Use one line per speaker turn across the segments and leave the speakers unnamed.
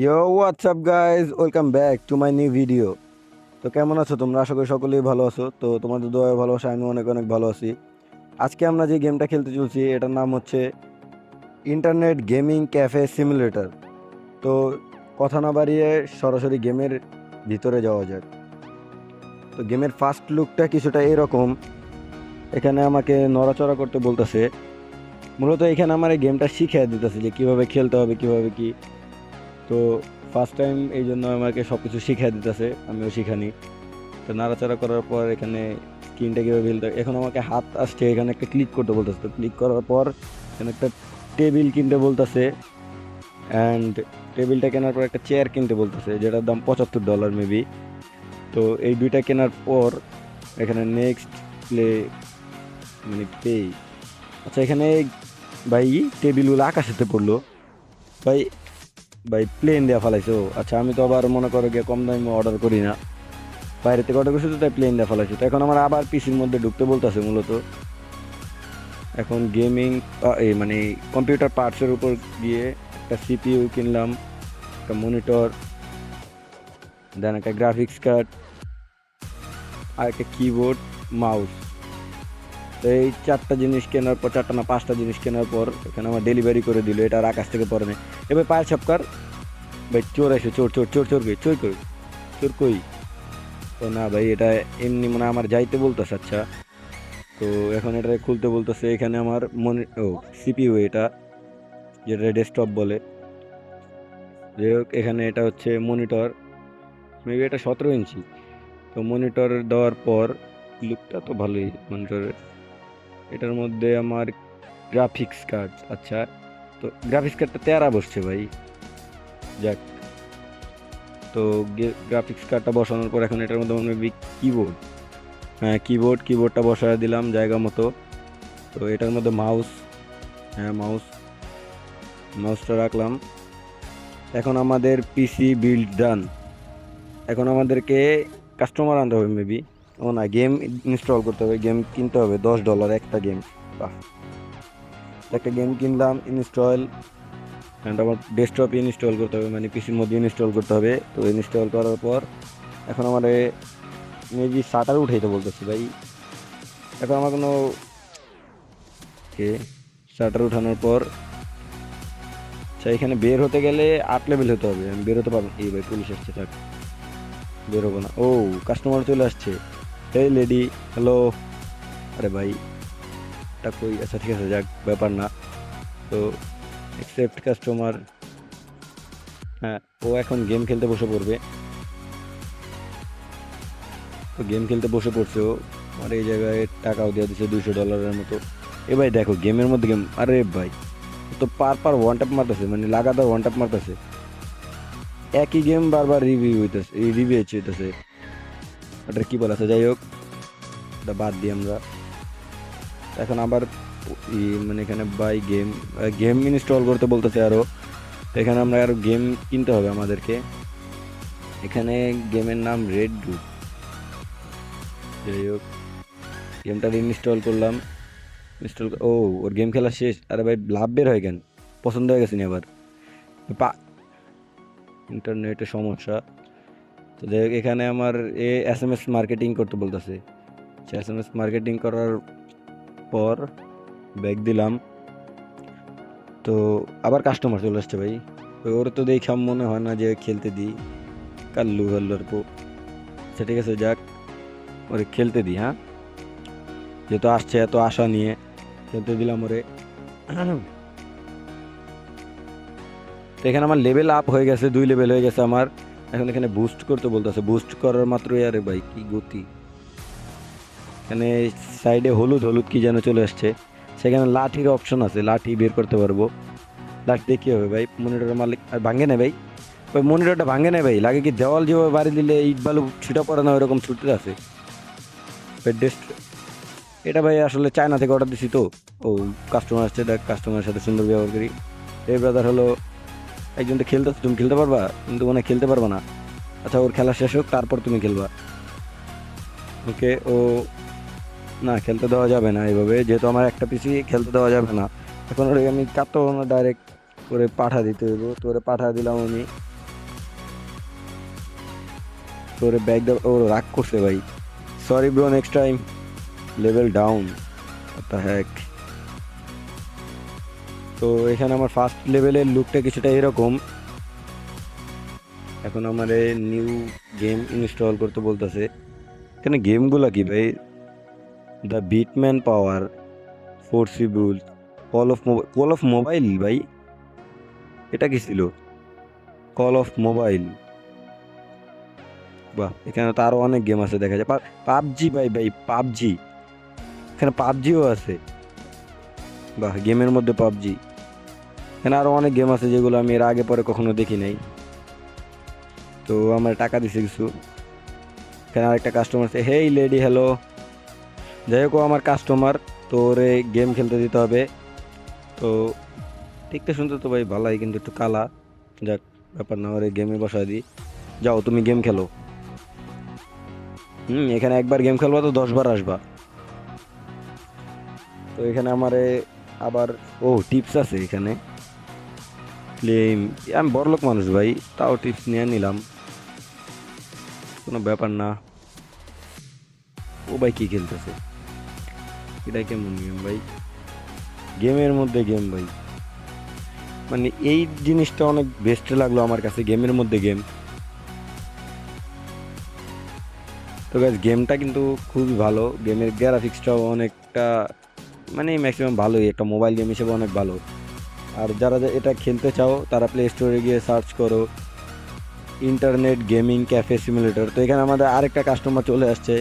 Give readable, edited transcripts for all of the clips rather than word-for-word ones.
Yo WhatsApp guys, welcome back to my new video. তো কেমন আছো তোমরা? আশা করি সকলেই ভালো আছো। তো তোমাদের দোয়া ভালোবাসা আমি অনেক অনেক ভালো আছি। আজকে আমরা যে গেমটা খেলতে চলছি এটার নাম হচ্ছে ইন্টারনেট গেমিং ক্যাফে সিমুলেটর। তো কথা না বাড়িয়ে সরাসরি গেমের ভিতরে যাওয়া যাক। তো গেমের ফার্স্ট লুকটা কিছুটা এরকম। এখানে আমাকে নড়াচড়া করতে বলতেছে। মূলত এখানে আমার এই গেমটা শিখিয়ে দিতেছে যে কিভাবে খেলতে হবে, কিভাবে কি। তো ফার্স্ট টাইম এই জন্য আমাকে সবকিছু শিখিয়ে দিতেছে, আমিও শিখানি। তো নাড়াচাড়া করার পর এখানে স্ক্রিনটা কীভাবে ফেলতে, এখন আমাকে হাত আসছে, এখানে একটা ক্লিক করতে বলতেছে। তো ক্লিক করার পর এখানে একটা টেবিল কিনতে বলতেছে। অ্যান্ড টেবিলটা কেনার পর একটা চেয়ার কিনতে বলতেছে, যেটার দাম $75 মেবি। তো এই দুইটা কেনার পর এখানে নেক্সট প্লে, মানে পে। আচ্ছা, এখানে ভাই টেবিলগুলো আকাশেতে পড়লো। ভাই ভাই প্লেন দেওয়া ফেলাইছো। আচ্ছা, আমি তো আবার মনে করো গিয়ে কম দামে অর্ডার করি না, বাইরে থেকে অর্ডার করছি, তো তাই প্লেন দেওয়া ফেলাইছি। তো এখন আমার আবার পিসির মধ্যে ঢুকতে বলতেছে মূলত। এখন গেমিং এই মানে কম্পিউটার পার্টসের উপর গিয়ে একটা সিপিইউ কিনলাম, একটা মনিটর, দেন একটা গ্রাফিক্স কার্ড, আর একটা কিবোর্ড, মাউস। তো এই চারটা জিনিস কেনার পর, চারটা না পাঁচটা জিনিস কেনার পর এখানে আমার ডেলিভারি করে দিল। এটা আর আকাশ থেকে পড়ে নেই। এবার পায়ের ছাপকার। ভাই চোর আছে, চোর চোর চোর চোর কই, চোর কই, চোর কই। তো না ভাই, এটা এমনি মানে আমার যাইতে বলতেছে। আচ্ছা, তো এখন এটা খুলতে বলতেছে। এখানে আমার মনে সিপিইউ এটা, যেটা ডেস্কটপ বলে। যাই হোক, এখানে এটা হচ্ছে মনিটর, মেবি এটা 17 ইঞ্চি। তো মনিটর দেওয়ার পর লুকটা তো ভালোই মনিটরের। এটার মধ্যে আমার গ্রাফিক্স কার্ড। আচ্ছা, তো গ্রাফিক্স কার্ডটা তেরা বসছে ভাই। যাক, তো গ্রাফিক্স কার্ডটা বসানোর পর এখন এটার মধ্যে মেবি কিবোর্ড। হ্যাঁ, কিবোর্ডটা বসায় দিলাম জায়গা মতো। তো এটার মধ্যে মাউস। হ্যাঁ, মাউসটা রাখলাম। এখন আমাদের পিসি বিল্ড ডান। এখন আমাদেরকে কাস্টমার আনতে হবে মেবি। ও না, গেম ইনস্টল করতে হবে, গেম কিনতে হবে $10 একটা গেম। বাহ, একটা গেম কিনলাম, ইনস্টল। অ্যান্ড আমার ডেস্কটপে ইনস্টল করতে হবে, মানে পিসির মধ্যে ইনস্টল করতে হবে। তো ইনস্টল করার পর এখন আমার মেবি শাটার উঠাইতে বলতেছি ভাই। এখন আমার কোনো শাটার উঠানোর পর, আচ্ছা, এখানে বের হতে গেলে 8 লেভেল হতে হবে। আমি বের হতে পারবো এই ভাই, পুলিশ আসছে, থাক, বের হবো না। ও, কাস্টমার চলে আসছে। এই লেডি, হ্যালো। আরে ভাই, এটা কই? আচ্ছা ঠিক আছে, যাক, ব্যাপার না। তো অ্যাকসেপ্ট কাস্টমার। হ্যাঁ, ও এখন গেম খেলতে বসে পড়বে। তো গেম খেলতে বসে পড়ছে ও। আর এই জায়গায় টাকাও দিয়ে দিচ্ছে $200 মতো। এ ভাই দেখো, গেমের মধ্যে গেম। আরে ভাই, ও তো পার ওয়ান ট্যাপ মারতেছে, মানে লাগাতার ওয়ান ট্যাপ মারতেছে। একই গেম বারবার রিভিউ হইতেছে। ওটা কি বলা আছে? যাই হোক, ওটা বাদ দিই আমরা। এখন আবার মানে এখানে বাই গেম, গেম ইনস্টল করতে বলতেছে আরো। তো এখানে আমরা আরো গেম কিনতে হবে আমাদেরকে। এখানে গেমের নাম রেড রুট। যাই হোক, গেমটা ইনস্টল করলাম। ওর গেম খেলা শেষ। আরে ভাই, লাভ বের হয় কেন? পছন্দ হয়ে গেছে নি আবার? ইন্টারনেটে সমস্যা। তো যাই হোক, এখানে আমার SMS মার্কেটিং করতে বলতেছে। SMS মার্কেটিং করার পর ব্যাগ দিলাম। তো আবার কাস্টমার চলে আসছে ভাই। ওর তো দেখে মনে হয় না যে খেলতে দিই। কাল্লু হাল্লার পো। আচ্ছা ঠিক আছে, যাক, ওরে খেলতে দিই। হ্যাঁ, যেহেতু আসছে এত আশা নিয়ে, খেলতে দিলাম ওরে। তো এখানে আমার লেভেল আপ হয়ে গেছে, 2 লেভেল হয়ে গেছে আমার। এখন এখানে বুস্ট করতে বলতেছে। বুস্ট করার মাত্রই, আরে ভাই কি গতি! এখানে সাইডে হলুদ হলুদ কি যেন চলে আসছে। সেখানে লাঠির অপশন আছে, লাঠি বের করতে পারবো। লাঠি দিয়ে কি হবে ভাই? মনিটরের মালিক আর ভাঙে নেই ভাই। ওই মনিটরটা ভাঙে নেই ভাই, লাগে কি দেওয়াল যেভাবে বাড়ি দিলে ইট বালু ছুটা পড়ে না, ওইরকম ছুটতে আছে। এটা ভাই আসলে চায়না থেকে অর্ডার দিছি তো। ও, কাস্টমার আসছে, দেখ কাস্টমারের সাথে সুন্দর ব্যবহার করি। এই ব্রাদার হলো একজন। তো খেলতে, তুমি খেলতে পারবা? কিন্তু মনে হয় খেলতে পারবা না। আচ্ছা, ওর খেলা শেষ হোক, তারপর তুমি খেলবা। ওকে, ও না, খেলতে দেওয়া যাবে না এইভাবে, যেহেতু আমার একটা পিসি খেলতে দেওয়া যাবে না। এখন ওরে আমি কাঁদতে পারবো না, ডাইরেক্ট করে পাঠা দিতে হইব। তো ওরে পাঠা দিলাম আমি। তোরে ব্যাগ দাও, ও রাগ করছে ভাই। Sorry bro, next time. Level down, what the heck? তো এখানে আমার ফার্স্ট লেভেলের লুকটা কিছুটা এরকম। এখন আমার নিউ গেম ইনস্টল করতে বলতেছে। এখানে গেমগুলো কি ভাই? The Batman power, forcible, call of mobile ভাই, এটা কি ছিল? কল অফ মোবাইল, বাহ। এখানে তো আরো অনেক গেম আছে দেখা যায়। পাবজি ভাই, পাবজি, এখানে পাবজিও আছে, বাহ। গেমের মধ্যে পাবজি। এখানে আরো অনেক গেম আছে যেগুলো আমি এর আগে পরে কখনো দেখি নাই। তো আমার টাকা দিছে কিছু। এখানে আরেকটা কাস্টমার আছে, হেই লেডি, হ্যালো। যাই হোক, ও আমার কাস্টমার, তো ওরে গেম খেলতে দিতে হবে। তো দেখতে শুনতে তো ভাই ভালোই, কিন্তু একটু কালা। যাক, ব্যাপার না, ওরে গেমে বসায় দিই। যাও তুমি গেম খেলো। এখানে একবার গেম খেলবা তো 10 বার আসবা। তো এখানে আমারে আবার, ও টিপস আছে এখানে, ক্লেম। আমি বড়লোক মানুষ ভাই, তাও টিপস নিয়ে নিলাম, কোনো ব্যাপার না। ও ভাই কি খেলতেছে? এটা কেমন গেম ভাই? গেমের মধ্যে গেম ভাই, মানে এই জিনিসটা অনেক বেস্ট লাগলো আমার কাছে, গেমের মধ্যে গেম। তো গাইস, গেমটা কিন্তু খুবই ভালো, গেমের গ্রাফিক্সটাও অনেকটা, মানে ম্যাক্সিমাম ভালোই, একটা মোবাইল গেম হিসেবে অনেক ভালো। আর যারা এটা খেলতে চাও তারা প্লে স্টোরে গিয়ে সার্চ করো ইন্টারনেট গেমিং ক্যাফে সিমুলেটর। তো এখানে আমাদের আরেকটা কাস্টমার চলে আসছে।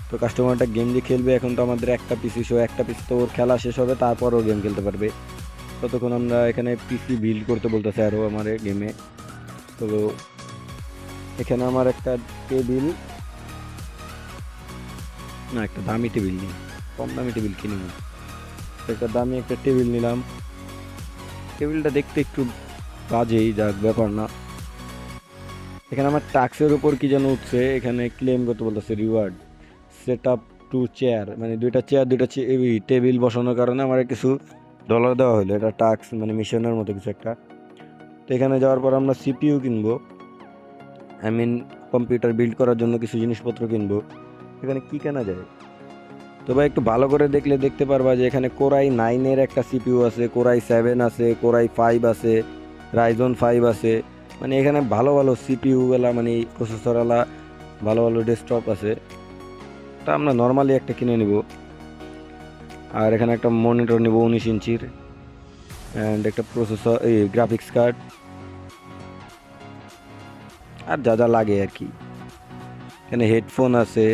তো কাস্টমারটা গেম দিয়ে খেলবে। এখন তো আমাদের একটা পিসি শো, একটা পিসি তো ওর খেলা শেষ হবে, তারপর ও গেম খেলতে পারবে। ততক্ষণ আমরা এখানে পিসি বিল্ড করতে বলতেছে আরও আমার গেমে। তো এখানে আমার একটা টেবিল, না একটা দামি টেবিল নিই, কম দামি টেবিল কিনে নিই। একটা দামি একটা টেবিল নিলাম। টেবিলটা দেখতে একটু বাজেই, যাক ব্যাপার না। এখানে আমার টাক্সের উপর কি যেন উঠছে, এখানে ক্লেম করতে বলতেছে reward set up to chair, মানে দুইটা চেয়ার, দুইটা টেবিল বসানোর কারণে আমার কিছু ডলার দেওয়া হলো। এটা টাক্স মানে মিশনের মতো কিছু একটা। তো এখানে যাওয়ার পর আমরা সিপিইউ কিনবো, আই মিন কম্পিউটার বিল্ড করার জন্য কিছু জিনিসপত্র কিনবো। এখানে কি কেনা যায়? তো ভাই একটু ভালো করে দেখলে দেখতে পারবা যে এখানে কোরাই 9-এর একটা সিপিইউ আছে, কোরাই 7 আছে, কোরাই 5 আছে, রাইজন 5 আছে। মানে এখানে ভালো ভালো সিপিইউ ওয়ালা, মানে প্রসেসরওয়ালা ভালো ভালো ডেস্কটপ আছে। তা আমরা নর্মালি একটা কিনে নিব। আর এখানে একটা মনিটর নিব 19 ইঞ্চির, অ্যান্ড একটা প্রসেসর, এই গ্রাফিক্স কার্ড, আর যা যা লাগে আর কি। এখানে হেডফোন আছে,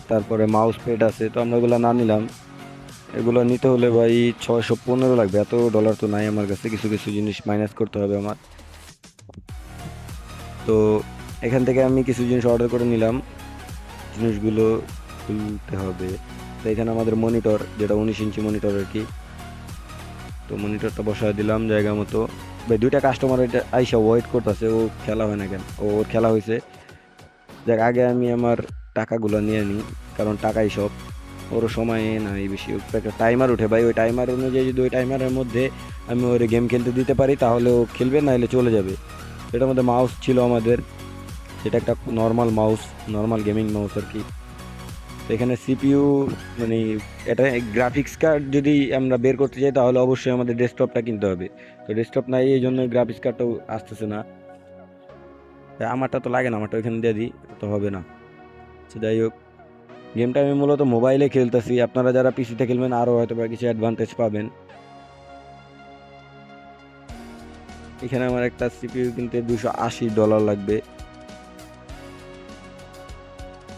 তারপরে মাউস প্যাড আছে। তো আমরা এগুলো না নিলাম, এগুলো নিতে হলে ভাই 615 লাগবে। এত ডলার তো নাই আমার কাছে, কিছু কিছু জিনিস মাইনাস করতে হবে আমার। তো এখান থেকে আমি কিছু জিনিস অর্ডার করে নিলাম, জিনিসগুলো খুলতে হবে। তো এখানে আমাদের মনিটর, যেটা 19 ইঞ্চি মনিটর আর কি। তো মনিটরটা বসায় দিলাম জায়গা মতো। ভাই দুইটা কাস্টমার এটা আইসা ওয়েট করতেছে, ও খেলা হয় না কেন? ওর খেলা হয়েছে। যাক, আগে আমি আমার টাকাগুলো নিয়ে নিই, কারণ টাকাই সব। ওরও সময় নাই বেশি, ওর তো একটা টাইমার উঠে ভাই, ওই টাইমার অনুযায়ী যদি ওই টাইমারের মধ্যে আমি ওর গেম খেলতে দিতে পারি তাহলে ও খেলবে, না হলে চলে যাবে। এটার মধ্যে মাউস ছিল আমাদের, এটা একটা normal mouse, normal gaming mouse আর কি। তো এখানে সিপিইউ, মানে এটা গ্রাফিক্স কার্ড যদি আমরা বের করতে চাই তাহলে অবশ্যই আমাদের ডেস্কটপটা কিনতে হবে। তো ডেস্কটপ নাই, এই জন্য গ্রাফিক্স কার্ডটাও আসতেছে না। তাই আমারটা তো লাগে না, আমারটা ওইখানে দিয়ে দিই, তো হবে না। তো যাই হোক, গেমটা আমি মূলত মোবাইলে খেলতেছি, আপনারা যারা পিসিতে খেলবেন আরও হয়তো বা কিছু অ্যাডভান্টেজ পাবেন। এখানে আমার একটা সিপিইউ কিনতে $280 লাগবে।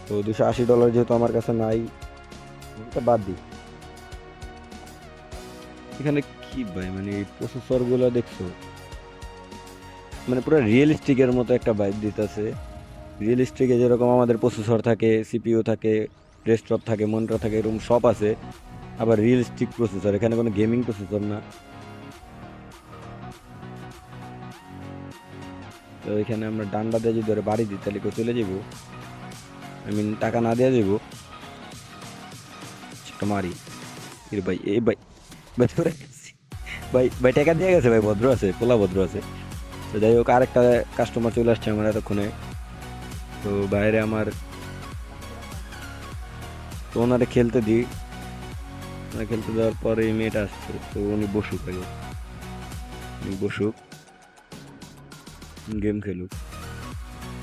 তো $280 যেহেতু আমার কাছে নাই, এটা বাদ দিই। এখানে কি ভাই, মানে প্রসেসর গুলো দেখছো, মানে পুরো রিয়েলিস্টিকের মতো একটা ভাইব দিতেছে। রিয়েলিস্টিকে যেরকম আমাদের প্রসেসর থাকে, সিপিইউ থাকে, ডেস্কটপ থাকে, মনিটর থাকে, এরকম সব আছে। আবার রিয়েলিস্টিক প্রসেসর, এখানে কোনো গেমিং প্রসেসর না। তো এখানে আমরা ডান্ডা দিয়ে যদি ধরে বাড়ি দিই তাহলে কেউ চলে যাবো, আই মিন টাকা না দেওয়া যাবো। সেটা মারি, এর ভাই, এই ভাই, ভাই ধরে গেছি। ভাই ভাই টাকা দিয়ে গেছে ভাই, ভদ্র আছে, পোলা ভদ্র আছে। তো যাই হোক, আরেকটা কাস্টমার চলে আসছে আমার এতক্ষণে। তো বাইরে আমার তো ওনারে খেলতে দিই, ওনারে খেলতে দেওয়ার পরে এই মেয়েটা আসছে, তো উনি বসুক আগে, উনি বসুক, গেম খেলুক।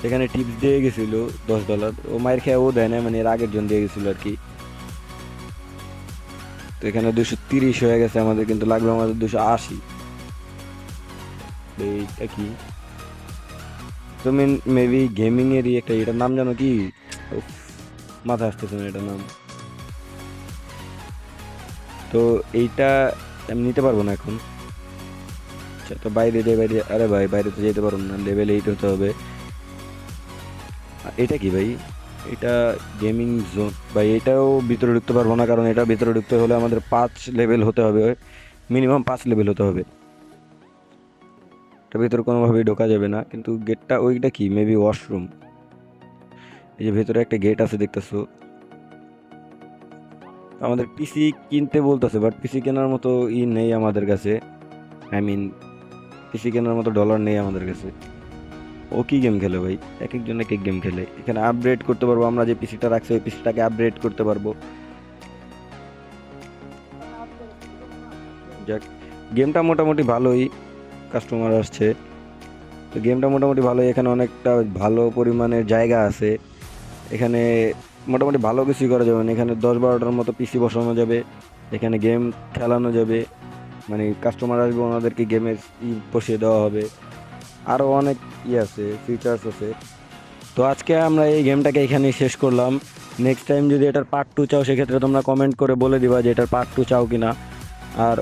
সেখানে টিপস দিয়ে গেছিল $10, ও মায়ের খেয়ে ও দেয় না, মানে এর আগের জন দিয়ে গেছিল আর কি। তো এখানে 230 হয়ে গেছে আমাদের, কিন্তু লাগবে আমাদের 280। এইটা কি তুমি মেবি গেমিং এরই একটা, এটার নাম জানো কি? উফ, মাথায় আসতেছে না এটার নাম। তো এইটা আমি নিতে পারবো না এখন। আচ্ছা, তো বাইরে যাই, বাইরে, আরে ভাই বাইরে তো যেতে পারবো না, লেভেল 8 হতে হবে। এটা কি ভাই? এটা গেমিং জোন ভাই, এটাও ভিতরে ঢুকতে পারবো না, কারণ এটা ভিতরে ঢুকতে হলে আমাদের 5 লেভেল হতে হবে, মিনিমাম 5 লেভেল হতে হবে। এটা ভিতরে কোনোভাবেই ঢোকা যাবে না। কিন্তু গেটটা, ওইটা কি মেবি ওয়াশরুম। এই যে ভেতরে একটা গেট আছে দেখতেছো। আমাদের পিসি কিনতে বলতেছে, বাট পিসি কেনার মতো নেই আমাদের কাছে। আই মিন, পিসি কেনার মতো ডলার নেই আমাদের কাছে। ও কি গেম খেলে ভাই? এক একজন এক এক গেম খেলে। এখানে আপগ্রেড করতে পারবো, আমরা যে পিসিটা রাখছি ওই পিসিটাকে আপগ্রেড করতে পারবো। যাক, গেমটা মোটামুটি ভালোই, কাস্টমার আসছে। তো গেমটা মোটামুটি ভালোই, এখানে অনেকটা ভালো পরিমাণের জায়গা আছে। এখানে মোটামুটি ভালো কিছুই করা যাবে না, এখানে 10-12টার মতো পিসি বসানো যাবে, এখানে গেম খেলানো যাবে, মানে কাস্টমার আসবে ওনাদেরকে গেমের বসিয়ে দেওয়া হবে। আরও অনেক আছে, ফিচার্স আছে। তো আজকে আমরা এই গেমটাকে এখানেই শেষ করলাম। নেক্সট টাইম যদি এটার পার্ট 2 চাও, সেক্ষেত্রে তোমরা কমেন্ট করে বলে দিবা যে এটার পার্ট 2 চাও কিনা। আর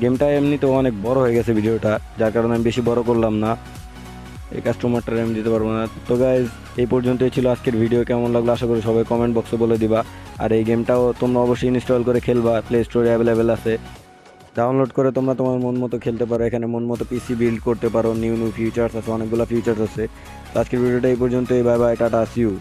গেমটা এমনিতেও অনেক বড় হয়ে গেছে ভিডিওটা, যার কারণে আমি বেশি বড় করলাম না, এই কাস্টমারটা আমি দিতে পারবো না। তো গাইজ, এই পর্যন্তই ছিল আজকের ভিডিও। কেমন লাগলো আশা করি সবাই কমেন্ট বক্সে বলে দিবা। আর এই গেমটাও তোমরা অবশ্যই ইনস্টল করে খেলবা, প্লে স্টোরে অ্যাভেলেবেল আছে, ডাউনলোড করে তোমরা তোমার মন মতো খেলতে পারো। এখানে মন মতো পিসি বিল্ড করতে পারো, নিউ নিউ ফিচার্স আছে, অনেকগুলো ফিচার্স আছে। তো আজকের ভিডিওটা এই পর্যন্তই, bye bye, tata, see you.